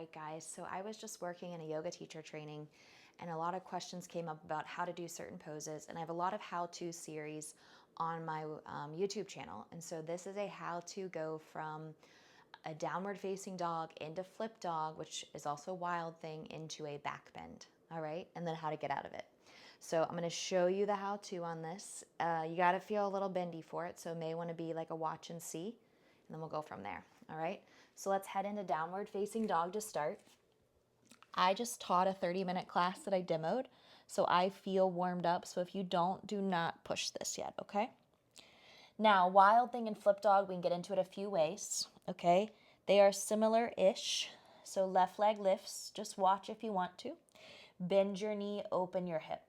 right, guys, so I was just working in a yoga teacher training and a lot of questions came up about how to do certain poses, and I have a lot of how-to series on my YouTube channel. And so this is a how to go from a downward facing dog into flip dog, which is also a wild thing, into a back bend, all right? And then how to get out of it. So I'm gonna show you the how-to on this. You gotta feel a little bendy for it, so it may wanna be like a watch and see, and then we'll go from there, all right? So let's head into downward facing dog to start. I just taught a 30-minute class that I demoed, so I feel warmed up. So if you don't, do not push this yet, okay? Now, wild thing and flip dog, we can get into it a few ways, okay? They are similar-ish. So left leg lifts, just watch if you want to. Bend your knee, open your hip.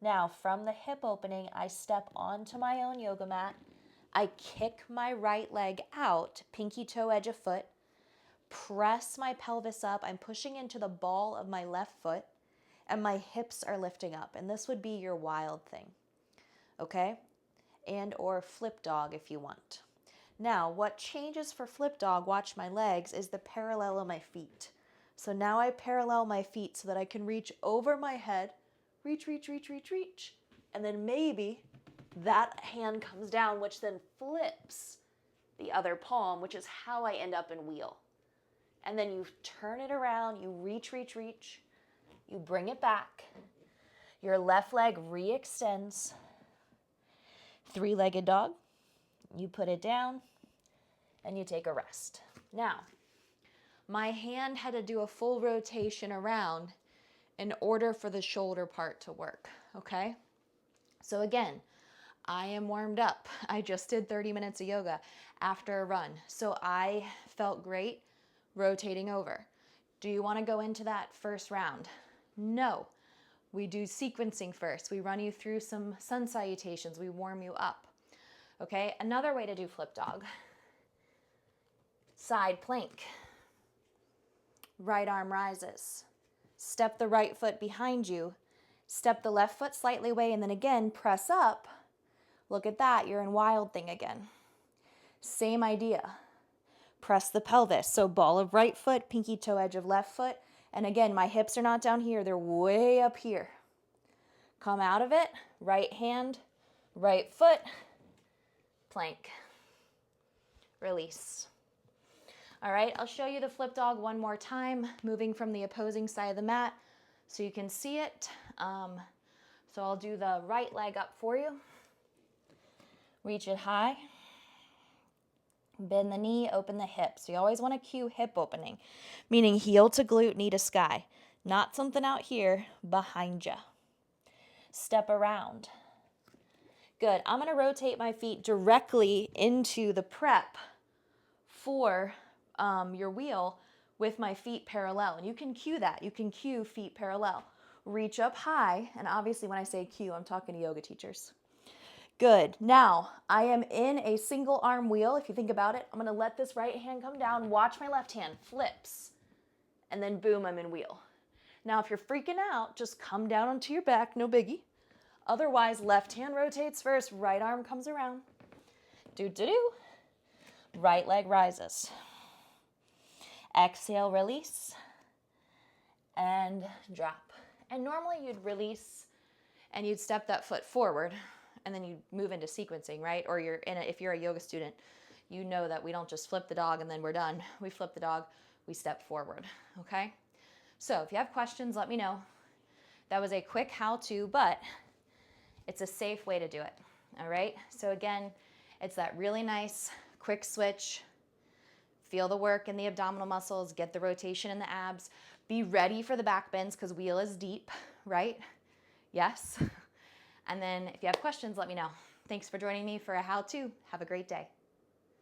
Now, from the hip opening, I step onto my own yoga mat. I kick my right leg out, pinky toe edge of foot. Press my pelvis up. I'm pushing into the ball of my left foot and my hips are lifting up. And this would be your wild thing, okay? And or flip dog if you want. Now, what changes for flip dog, watch my legs, is the parallel of my feet. So now I parallel my feet so that I can reach over my head, reach, reach, reach, reach, reach. And then maybe that hand comes down, which then flips the other palm, which is how I end up in wheel. And then you turn it around, you reach, reach, reach. You bring it back. Your left leg re-extends. Three-legged dog. You put it down and you take a rest. Now, my hand had to do a full rotation around in order for the shoulder part to work, okay? So again, I am warmed up. I just did 30 minutes of yoga after a run. So I felt great rotating over. Do you want to go into that first round? No. We do sequencing first. We run you through some sun salutations. We warm you up. Okay, another way to do flip dog. Side plank. Right arm rises. Step the right foot behind you. Step the left foot slightly away and then again press up. Look at that, you're in wild thing again. Same idea. Press the pelvis. So ball of right foot, pinky toe edge of left foot. And again, my hips are not down here, they're way up here. Come out of it, right hand, right foot, plank. Release. All right, I'll show you the flip dog one more time, moving from the opposing side of the mat so you can see it. So I'll do the right leg up for you. Reach it high. Bend the knee, open the hip. So you always want to cue hip opening, meaning heel to glute, knee to sky. Not something out here behind you. Step around. Good. I'm going to rotate my feet directly into the prep for your wheel with my feet parallel. And you can cue that. You can cue feet parallel. Reach up high. And obviously when I say cue, I'm talking to yoga teachers. Good. Now, I am in a single arm wheel. If you think about it, I'm going to let this right hand come down. Watch my left hand flips. And then boom, I'm in wheel. Now, if you're freaking out, just come down onto your back. No biggie. Otherwise, left hand rotates first. Right arm comes around. Do-do-do. Right leg rises. Exhale, release. And drop. And normally you'd release and you'd step that foot forward. And then you move into sequencing, right? Or if you're a yoga student, you know that we don't just flip the dog and then we're done. We flip the dog, we step forward, okay? So if you have questions, let me know. That was a quick how-to, but it's a safe way to do it, all right? So again, it's that really nice quick switch. Feel the work in the abdominal muscles, get the rotation in the abs. Be ready for the back bends because wheel is deep, right? Yes. And then if you have questions, let me know. Thanks for joining me for a how-to. Have a great day.